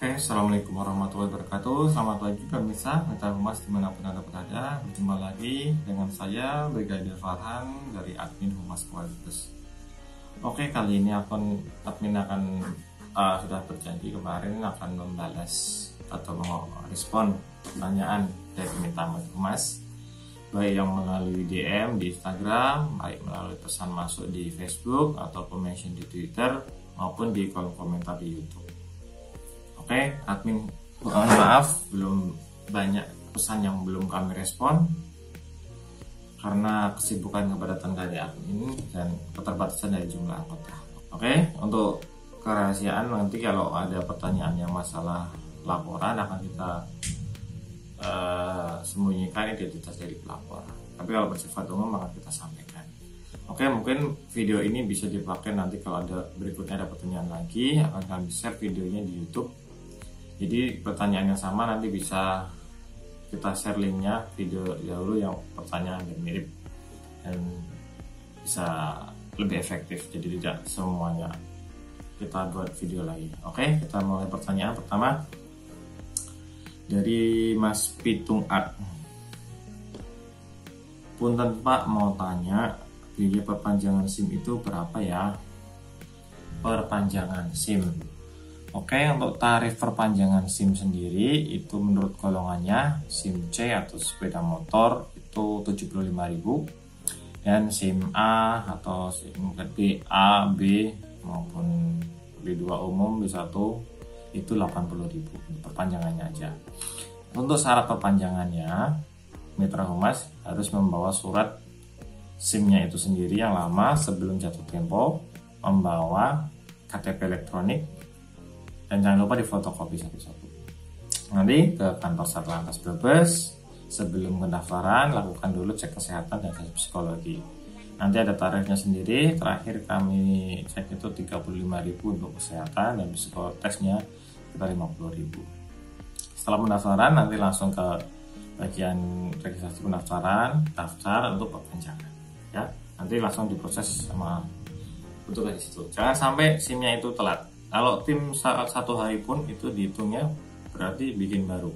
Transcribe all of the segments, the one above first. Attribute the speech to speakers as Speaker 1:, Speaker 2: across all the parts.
Speaker 1: Oke, Assalamualaikum warahmatullahi wabarakatuh. Selamat pagi pemirsa Mitra Humas dimanapun Anda berada. Berjumpa lagi dengan saya Brigadir Farhan dari admin Humas Kualitas. Oke, kali ini admin akan sudah berjanji kemarin akan membalas atau merespon pertanyaan dari Mitra Humas, baik yang melalui DM di Instagram, baik melalui pesan masuk di Facebook ataupun mention di Twitter maupun di kolom komentar di YouTube. Oke, admin mohon maaf belum banyak pesan yang belum kami respon karena kesibukan kepadatan dari admin dan keterbatasan dari jumlah anggota. Oke, untuk kerahasiaan nanti kalau ada pertanyaan yang masalah laporan akan kita sembunyikan identitas dari pelapor. Tapi kalau bersifat umum akan kita sampaikan. Oke, mungkin video ini bisa dipakai nanti kalau ada berikutnya ada pertanyaan lagi, akan kami share videonya di YouTube. Jadi pertanyaan yang sama nanti bisa kita share linknya video dahulu yang pertanyaan yang mirip dan bisa lebih efektif. Jadi tidak semuanya kita buat video lagi. Oke, kita mulai pertanyaan pertama dari Mas Pitung Art. Punten Pak, mau tanya biaya perpanjangan SIM itu berapa ya? Perpanjangan SIM. Oke, untuk tarif perpanjangan SIM sendiri itu menurut golongannya SIM C atau sepeda motor itu 75.000 dan SIM A atau SIM B, A, B maupun B2 umum B1 itu 80.000 perpanjangannya aja. Untuk syarat perpanjangannya Mitra Humas harus membawa surat SIM-nya itu sendiri yang lama sebelum jatuh tempo, membawa KTP elektronik, dan jangan lupa difotokopi satu-satu. Nanti ke kantor Satlantas Brebes, sebelum pendaftaran lakukan dulu cek kesehatan dan tes psikologi. Nanti ada tarifnya sendiri. Terakhir kami cek itu 35.000 untuk kesehatan dan psikotesnya sekitar 50.000. Setelah pendaftaran nanti langsung ke bagian registrasi pendaftaran, daftar untuk perpanjangan. Ya, nanti langsung diproses sama untuk di situ. Jangan sampai SIM-nya itu telat. Kalau tim satu hari pun itu dihitungnya berarti bikin baru.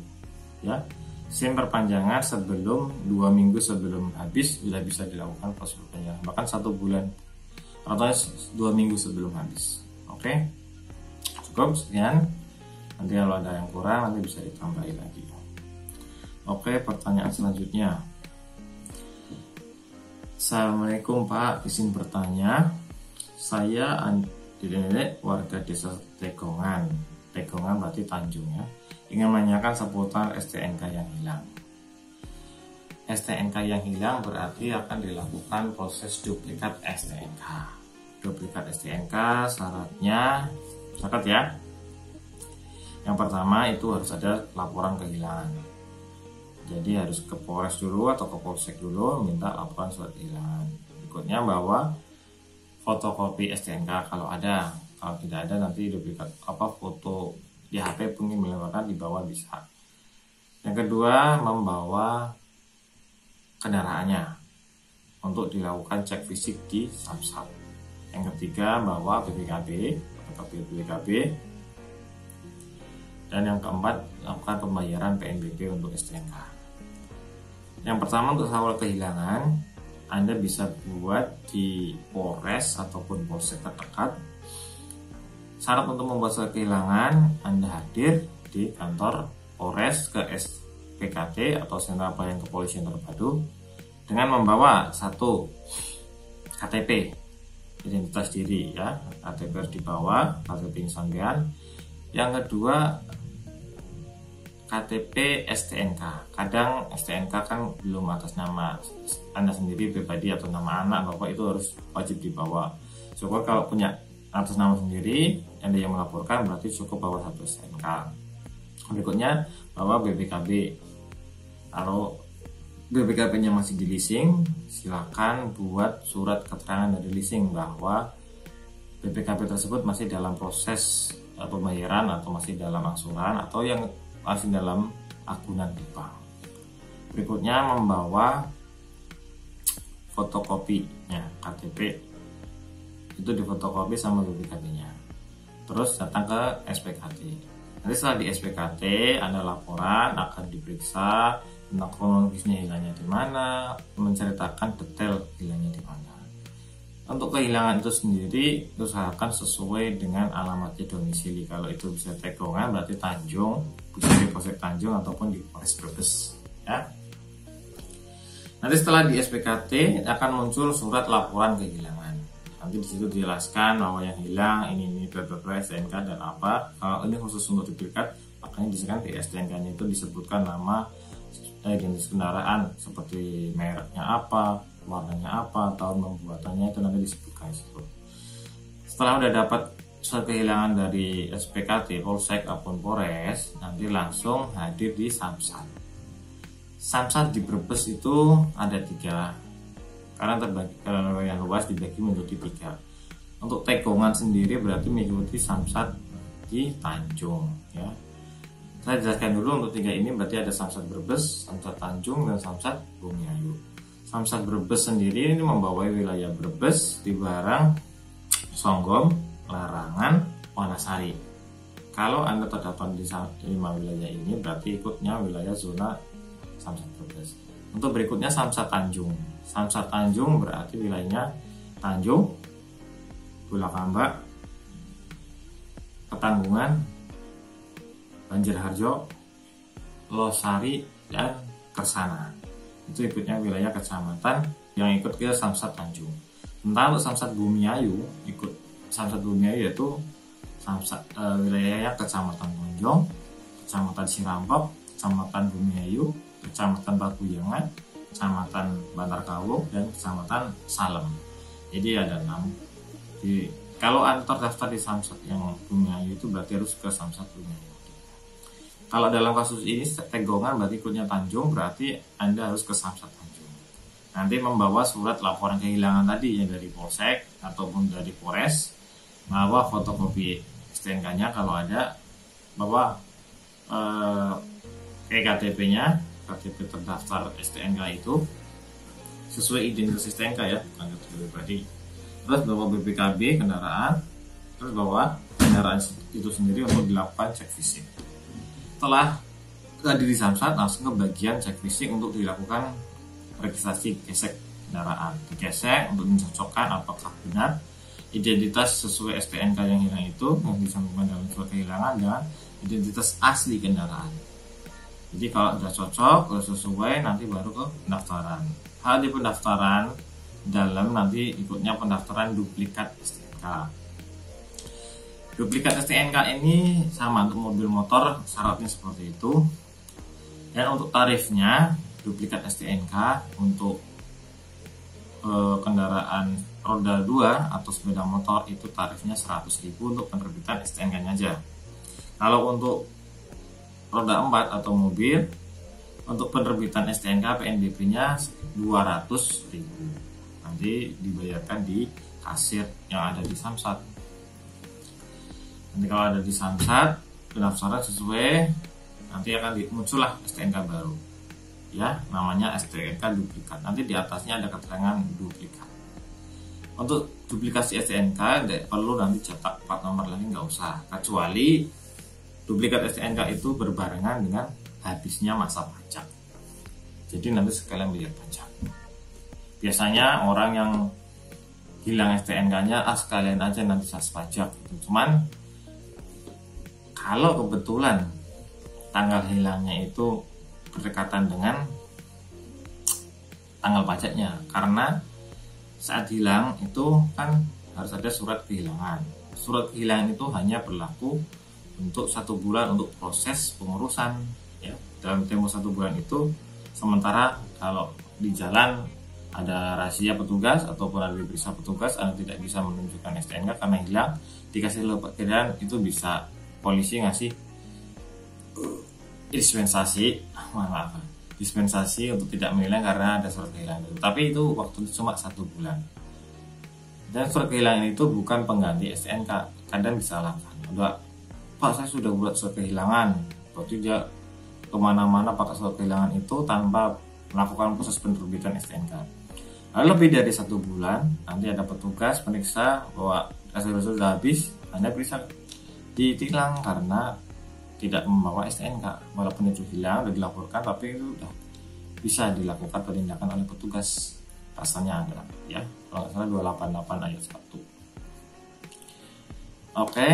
Speaker 1: Ya, SIM perpanjangan sebelum 2 minggu sebelum habis sudah bisa dilakukan proses perpanjangan. Bahkan 1 bulan atau 2 minggu sebelum habis. Oke, cukup sekian. Nanti kalau ada yang kurang nanti bisa ditambahin lagi. Oke, pertanyaan selanjutnya. Assalamualaikum Pak, izin bertanya. Saya warga desa Tegongan berarti Tanjung ya, ingin menanyakan seputar STNK yang hilang. STNK yang hilang berarti akan dilakukan proses duplikat STNK. Duplikat STNK syaratnya ya. Yang pertama itu harus ada laporan kehilangan. Jadi harus ke Polres dulu atau ke Polsek dulu minta laporan surat kehilangan. Berikutnya bawa fotokopi STNK kalau ada. Kalau tidak ada nanti duplikat foto di HP pun melewakan dibawa bisa. Yang kedua membawa kendaraannya untuk dilakukan cek fisik di Samsat. Yang ketiga bawa BPKB atau BPKB. Dan yang keempat lakukan pembayaran PNBP untuk STNK. Yang pertama untuk soal kehilangan, Anda bisa buat di Polres ataupun Polsek terdekat. Syarat untuk membuat surat kehilangan, Anda hadir di kantor Polres ke SPKT atau Sentra Pelayanan Kepolisian Terpadu dengan membawa 1 KTP identitas diri ya, KTP harus dibawa, KTP sampean. Yang kedua KTP STNK. Kadang STNK kan belum atas nama Anda sendiri pribadi atau nama anak bapak, itu harus wajib dibawa. Syukur kalau punya atas nama sendiri Anda yang melaporkan berarti cukup bawa 1 STNK. Berikutnya bawa BPKB. Kalau BPKB-nya masih di leasing, silakan buat surat keterangan dari leasing bahwa BPKB tersebut masih dalam proses pembayaran atau masih dalam angsuran atau yang masih dalam agunan di bank. Berikutnya membawa fotokopinya KTP, itu difotokopi sama BPKB-nya. Terus datang ke SPKT. Nanti setelah di SPKT ada laporan, akan diperiksa tentang kronologisnya hilangnya di mana, menceritakan detail hilangnya di mana. Untuk kehilangan itu sendiri usahakan sesuai dengan alamatnya domisili. Kalau itu bisa Tegongan berarti Tanjung, bisa di Polsek Tanjung ataupun di Polres Brebes ya. Nanti setelah di SPKT akan muncul surat laporan kehilangan. Nanti disitu dijelaskan bahwa yang hilang ini STNK dan apa. Kalau ini khusus untuk duplikat, makanya disini di STNK-nya itu disebutkan nama jenis kendaraan seperti mereknya apa, warnanya apa, tahun pembuatannya itu nanti disebutkan. Setelah udah dapat surat kehilangan dari SPKT, Polsek ataupun Polres, nanti langsung hadir di Samsat. Samsat di Brebes itu ada 3, karena terbagi yang luas dibagi menjadi 3. Untuk Tegongan sendiri berarti mengikuti Samsat di Tanjung ya. Saya jelaskan dulu untuk 3 ini berarti ada Samsat Brebes, Samsat Tanjung, dan Samsat Bumiayu. Samsat Brebes sendiri ini membawai wilayah Brebes, Tibarang, Songgom, Larangan, Wanasari. Kalau Anda terdapat di 5 wilayah ini berarti ikutnya wilayah zona Samsat Brebes. Untuk berikutnya Samsat Tanjung. Samsat Tanjung berarti wilayahnya Tanjung, Bulakamba, Ketanggungan, Banjarharjo, Losari, dan Kersana. Itu ikutnya wilayah kecamatan yang ikut ke Samsat Tanjung. Sementara untuk Samsat Bumiayu, ikut Samsat Bumiayu yaitu wilayahnya Kecamatan Monjong, Kecamatan Sirampok, Kecamatan Bumiayu, Kecamatan Paguyangan, Kecamatan Bantar Kawung, dan Kecamatan Salem. Jadi ada 6. Kalau Anda terdaftar di Samsat yang Bumiayu itu berarti harus ke Samsat Bumiayu. Kalau dalam kasus ini Tegongan berarti ikutnya Tanjung, berarti Anda harus ke Samsat Tanjung. Nanti membawa surat laporan kehilangan tadi yang dari Polsek ataupun dari Polres, bawa fotokopi STNK-nya kalau ada, bawa KTP-nya, KTP terdaftar STNK itu sesuai identitas STNK ya, bukan KTP pribadi. Terus bawa BPKB kendaraan, terus bawa kendaraan itu sendiri untuk dilakukan cek fisik. Setelah hadir di Samsat, langsung ke bagian cek fisik untuk dilakukan registrasi gesek kendaraan. Digesek untuk mencocokkan apakah benar identitas sesuai STNK yang hilang itu yang disampaikan dalam surat kehilangan dengan identitas asli kendaraan. Jadi kalau sudah cocok, sudah sesuai, nanti baru ke pendaftaran. Hal di pendaftaran dalam nanti ikutnya pendaftaran duplikat STNK. Duplikat STNK ini sama untuk mobil motor, syaratnya seperti itu. Dan untuk tarifnya, duplikat STNK untuk kendaraan roda 2 atau sepeda motor itu tarifnya 100.000 untuk penerbitan STNK-nya aja. Kalau untuk roda 4 atau mobil, untuk penerbitan STNK PNBP-nya 200.000. Nanti dibayarkan di kasir yang ada di Samsat. Nanti kalau ada di Samsat, pendaftaran sesuai, nanti akan muncullah STNK baru. Ya, namanya STNK duplikat. Nanti di atasnya ada keterangan duplikat. Untuk duplikasi STNK tidak perlu nanti cetak plat nomor lagi, nggak usah. Kecuali duplikat STNK itu berbarengan dengan habisnya masa pajak. Jadi nanti sekalian bayar pajak. Biasanya orang yang hilang STNK-nya, sekalian aja nanti sas pajak. Cuman kalau kebetulan tanggal hilangnya itu berdekatan dengan tanggal pajaknya, karena saat hilang itu kan harus ada surat kehilangan. Surat kehilangan itu hanya berlaku untuk 1 bulan untuk proses pengurusan ya. Dalam tempo 1 bulan itu, sementara kalau di jalan ada razia petugas ataupun ada diperiksa petugas, Anda tidak bisa menunjukkan STNK karena hilang, dikasih surat kehilangan itu bisa polisi ngasih dispensasi untuk tidak menilang karena ada surat kehilangan itu. Tapi itu waktu cuma 1 bulan. Dan surat kehilangan itu bukan pengganti STNK. Kadang disalahkan. Udah, Pak, saya sudah buat surat kehilangan. Berarti dia kemana-mana pakai surat kehilangan itu tanpa melakukan proses penerbitan STNK. Lalu lebih dari 1 bulan, nanti ada petugas periksa bahwa hasil sudah habis, Anda bisa ditilang karena tidak membawa STNK, walaupun itu hilang udah dilaporkan, tapi itu udah bisa dilakukan penindakan oleh petugas. Pasalnya ada ya, kalau nggak salah 288 ayat 1. Oke,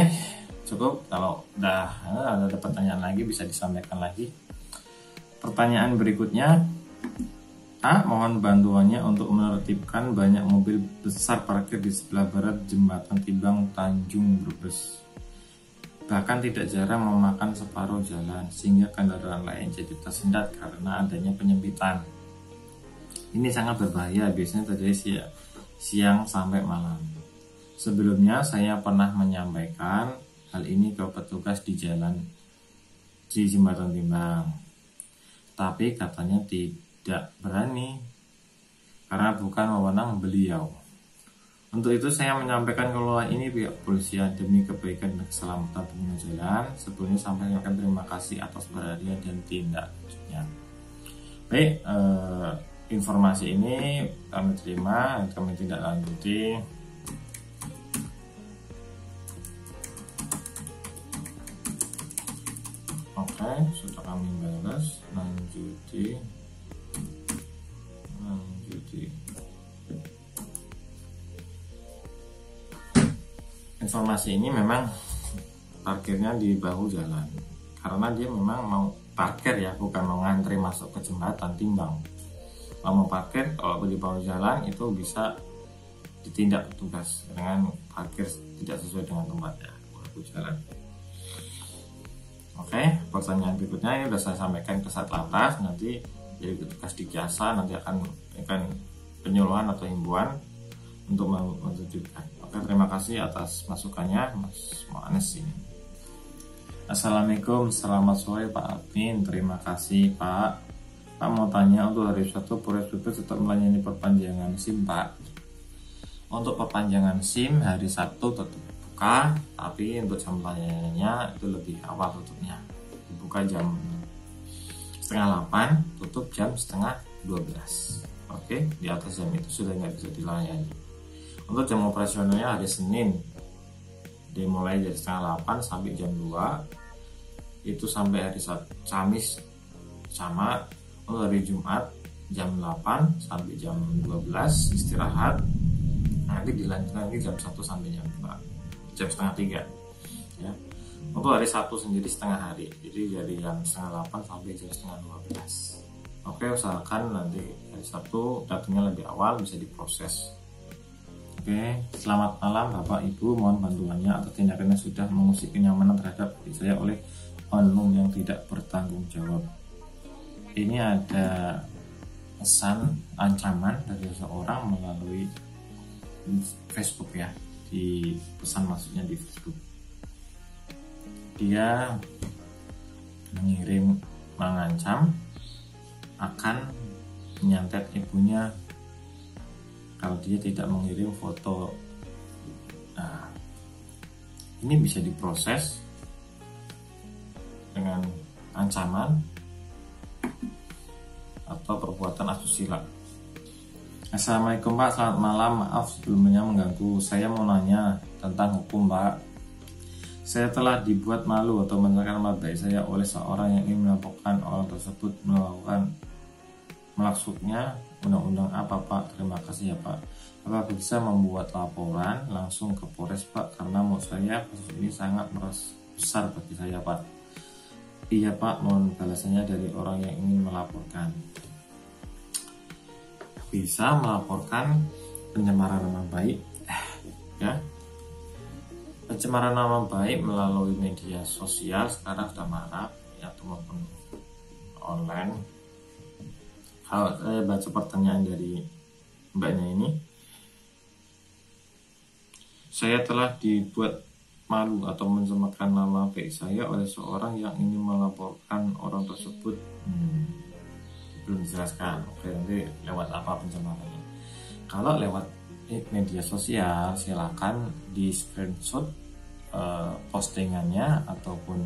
Speaker 1: cukup. Kalau udah ada pertanyaan lagi bisa disampaikan lagi. Pertanyaan berikutnya, A. Mohon bantuannya untuk menertibkan banyak mobil besar parkir di sebelah barat jembatan timbang Tanjung Brebes. Bahkan tidak jarang memakan separuh jalan, sehingga kendaraan lain jadi tersendat karena adanya penyempitan. Ini sangat berbahaya, biasanya terjadi siang sampai malam. Sebelumnya saya pernah menyampaikan hal ini ke petugas di jalan di jembatan timbang, tapi katanya tidak berani karena bukan wewenang beliau. Untuk itu saya menyampaikan kalau ini pihak kepolisian demi kebaikan dan keselamatan pengguna jalan. Sebelumnya sampaikan terima kasih atas perhatian dan tindak lanjutnya. Baik, informasi ini kami terima dan kami tindak lanjuti. Oke, sudah kami balas. Lanjuti. Informasi ini memang parkirnya di bahu jalan, karena dia memang mau parkir ya, bukan mau ngantri masuk ke jembatan timbang. Kalau mau parkir, kalau di bahu jalan itu bisa ditindak petugas dengan parkir tidak sesuai dengan tempatnya bahu jalan. Oke, pertanyaan berikutnya ini sudah saya sampaikan ke Satlantas, nanti jadi petugas di Kiasa nanti akan penyuluhan atau himbauan untuk menunjukkan. Oke, terima kasih atas masukannya Mas Moanes ini. Assalamualaikum, selamat sore Pak Admin. Terima kasih Pak. Pak mau tanya, untuk hari Sabtu Polres Brebes tetap melayani perpanjangan SIM Pak. Untuk perpanjangan SIM hari Sabtu tetap buka, tapi untuk jam pelayanannya itu lebih awal tutupnya. Dibuka jam setengah 8, tutup jam setengah 12. Oke, di atas jam itu sudah nggak bisa dilayani. Untuk jam operasionalnya hari Senin dimulai dari setengah 8 sampai jam 2, itu sampai hari Kamis sama. Untuk hari Jumat jam 8 sampai jam 12 istirahat, nanti dilanjutkan lagi jam 1 sampai jam 2, jam setengah 3 ya. Untuk hari Sabtu sendiri setengah hari, jadi dari jam setengah 8 sampai jam setengah 12. Oke, usahakan nanti hari Sabtu datangnya lebih awal, bisa diproses. Oke, selamat malam Bapak Ibu, mohon bantuannya atau tindakannya sudah mengusik kenyamanan terhadap diri saya oleh oknum yang tidak bertanggung jawab. Ini ada pesan ancaman dari seseorang melalui Facebook ya, di pesan maksudnya di Facebook. Dia mengancam akan menyantet ibunya kalau dia tidak mengirim foto. Nah, ini bisa diproses dengan ancaman atau perbuatan asusila. Assalamualaikum Pak, selamat malam. Maaf sebelumnya mengganggu. Saya mau nanya tentang hukum Pak. Saya telah dibuat malu atau menekan nama baik saya oleh seorang yang ingin melaporkan orang tersebut melakukan maksudnya undang-undang apa Pak? Terima kasih ya Pak. Apa bisa membuat laporan langsung ke Polres Pak? Karena menurut saya kasus ini sangat besar bagi saya Pak. Iya Pak, mohon balasannya dari orang yang ingin melaporkan. Bisa melaporkan pencemaran nama baik ya. Pencemaran nama baik melalui media sosial sekarang sudah marak ya, maupun online. Kalau saya baca pertanyaan dari mbaknya ini, saya telah dibuat malu atau mencemarkan nama baik saya oleh seorang yang ingin melaporkan orang tersebut. Belum dijelaskan. Oke, nanti lewat apa pencemarannya. Kalau lewat media sosial, silakan di screenshot postingannya ataupun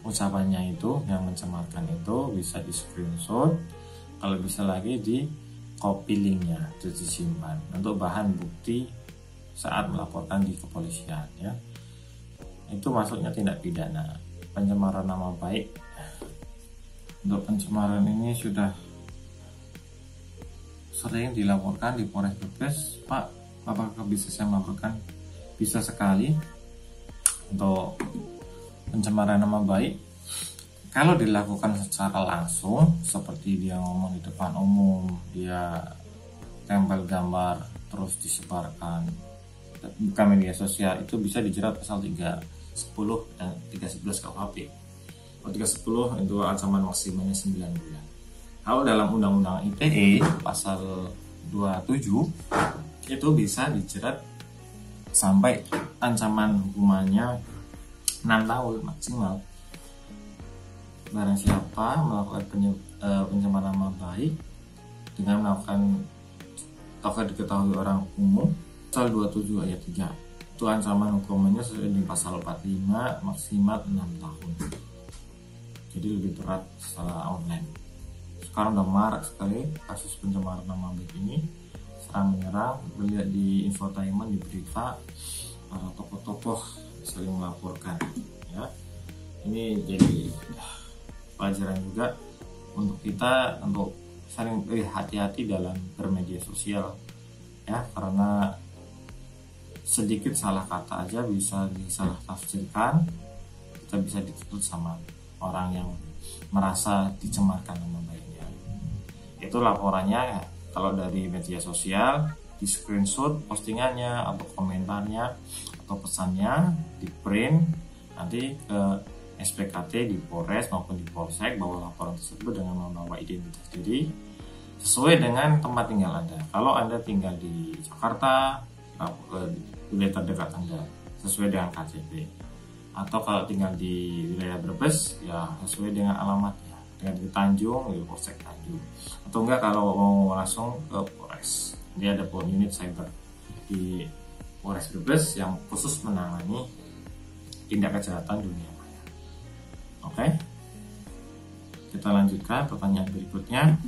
Speaker 1: ucapannya itu yang mencemarkan itu, bisa di screenshot. Kalau bisa lagi di copy linknya, terus disimpan untuk bahan bukti saat melaporkan di kepolisian ya. itu masuknya tindak pidana pencemaran nama baik. Untuk pencemaran ini sudah sering dilaporkan di Polres Brebes. Pak, apakah bisa saya melaporkan? Bisa sekali. Untuk pencemaran nama baik, kalau dilakukan secara langsung, seperti dia ngomong di depan umum, dia tempel gambar terus disebarkan bukan media sosial, itu bisa dijerat pasal 310 dan 311 KUHP. Kalau 310 itu ancaman maksimalnya 9 bulan. Kalau dalam Undang-Undang ITE pasal 27 itu bisa dijerat sampai ancaman hukumannya 6 tahun maksimal. Barang siapa melakukan pencemaran nama baik dengan melakukan atau diketahui orang umum, pasal 27 ayat 3 itu ancaman hukumannya sesuai dengan pasal 45 maksimal 6 tahun. Jadi lebih berat secara online. Sekarang udah marak sekali kasus pencemaran nama baik ini, serang menyerang. Melihat di infotainment, di berita, para tokoh-tokoh sering melaporkan, ya. Ini jadi pelajaran juga untuk kita untuk saling hati-hati dalam bermedia sosial, ya, karena sedikit salah kata aja bisa disalah tafsirkan, kita bisa dituntut sama orang yang merasa dicemarkan nama baiknya. Itu laporannya. Kalau dari media sosial, di screenshot postingannya atau komentarnya atau pesannya, di print nanti ke SPKT di Polres maupun di Polsek bahwa laporan tersebut dengan membawa identitas diri sesuai dengan tempat tinggal Anda. Kalau Anda tinggal di Jakarta, wilayah terdekat Anda sesuai dengan KTP. Atau kalau tinggal di wilayah Brebes, ya sesuai dengan alamatnya. Dengan di Tanjung, di Polsek Tanjung. Atau enggak kalau mau langsung ke Polres. Dia ada unit cyber di Polres Brebes yang khusus menangani tindak kejahatan dunia maya. Oke, kita lanjutkan pertanyaan berikutnya.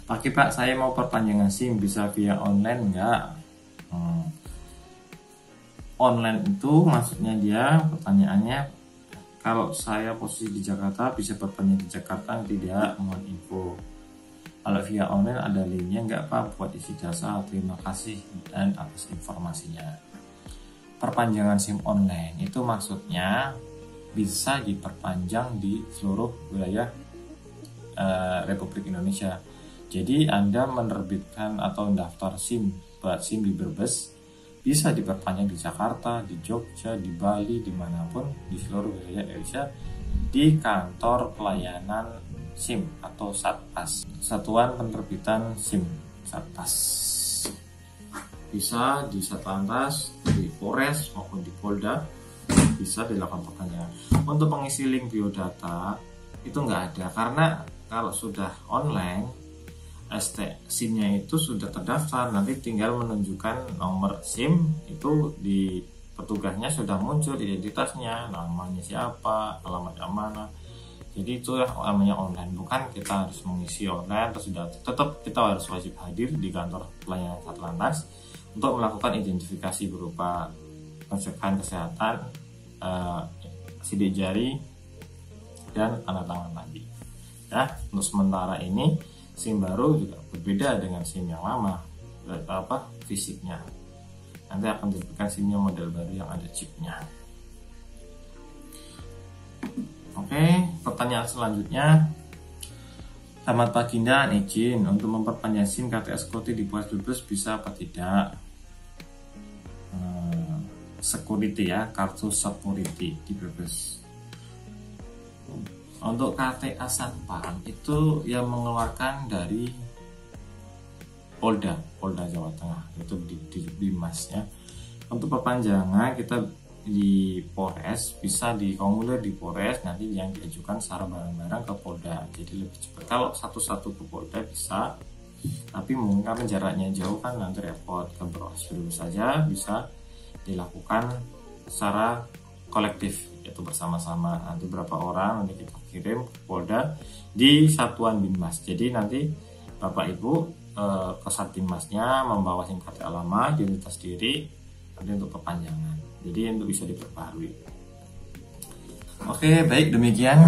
Speaker 1: Pak, saya mau perpanjangan SIM, bisa via online enggak? Online itu maksudnya dia pertanyaannya, kalau saya posisi di Jakarta bisa perpanjang di Jakarta, tidak, mohon info. Kalau via online ada linknya enggak Pak buat isi jasa? Terima kasih dan atas informasinya. Perpanjangan SIM online itu maksudnya bisa diperpanjang di seluruh wilayah Republik Indonesia. Jadi Anda menerbitkan atau mendaftar SIM buat SIM di Brebes, bisa diperpanjang di Jakarta, di Jogja, di Bali, dimanapun di seluruh wilayah Indonesia di kantor pelayanan SIM atau Satpas, Satuan Penerbitan SIM Satpas. Bisa di Satlantas, di Polres maupun di Polda bisa dilakukan perpanjangan. Untuk pengisi link biodata itu nggak ada, karena kalau sudah online SIM-nya itu sudah terdaftar, nanti tinggal menunjukkan nomor SIM itu di petugasnya sudah muncul identitasnya, namanya siapa, alamatnya mana. Jadi itu namanya online, bukan kita harus mengisi online atau sudah. Tetap kita harus wajib hadir di kantor pelayanan Satlantas untuk melakukan identifikasi berupa pencegahan kesehatan, sidik jari, dan tanda tangan tadi. Ya, untuk sementara ini SIM baru juga berbeda dengan SIM yang lama, fisiknya. Nanti akan diberikan SIM-nya model baru yang ada chipnya. Oke, pertanyaan selanjutnya. Selamat pagi, dan izin untuk memperpanjang SIM KTS Koti di Polres Brebes bisa apa tidak? Security ya, kartu security di Brebes. Untuk KTA Satpam itu yang mengeluarkan dari Polda Jawa Tengah, itu di Bimasnya. Untuk perpanjangan kita di Polres bisa diformulir di Polres, nanti yang diajukan secara bareng-bareng ke Polda, jadi lebih cepat. Kalau satu-satu ke Polda bisa, tapi mungkin karena jaraknya jauh kan nanti repot. Ke Brebes dulu saja bisa dilakukan secara kolektif, yaitu bersama-sama. Nanti berapa orang nanti kita kirim ke Polda di Satuan Binmas. Jadi nanti Bapak Ibu ke Satbinmasnya membawa SIM KTA lama, identitas diri, nanti untuk perpanjangan. Jadi untuk bisa diperbarui. Oke, baik, demikian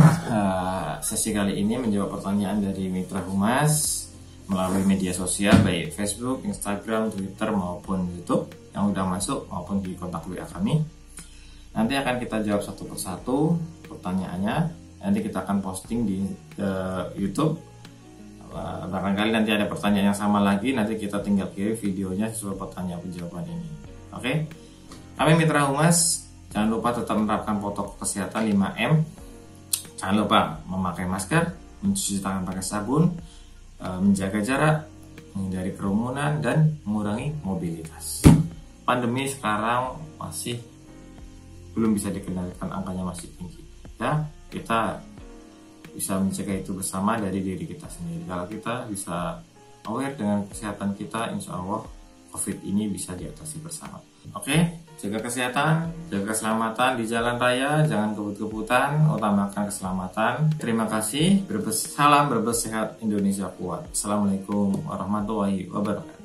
Speaker 1: sesi kali ini menjawab pertanyaan dari Mitra Humas melalui media sosial baik Facebook, Instagram, Twitter maupun YouTube yang udah masuk maupun di kontak WA kami. Nanti akan kita jawab satu persatu pertanyaannya. Nanti kita akan posting di YouTube. Barangkali nanti ada pertanyaan yang sama lagi, nanti kita tinggal kirim videonya sesuai pertanyaan jawaban ini. Oke, kami Mitra Humas, jangan lupa tetap menerapkan protokol kesehatan 5M. Jangan lupa memakai masker, mencuci tangan pakai sabun, menjaga jarak, menghindari kerumunan, dan mengurangi mobilitas. Pandemi sekarang masih belum bisa dikendalikan, angkanya masih tinggi. Ya, kita bisa mencegah itu bersama dari diri kita sendiri. Kalau kita bisa aware dengan kesehatan kita, insya Allah COVID ini bisa diatasi bersama. Oke, jaga kesehatan, jaga keselamatan di jalan raya, jangan kebut-kebutan, utamakan keselamatan. Terima kasih, salam berbes sehat, Indonesia kuat. Assalamualaikum warahmatullahi wabarakatuh.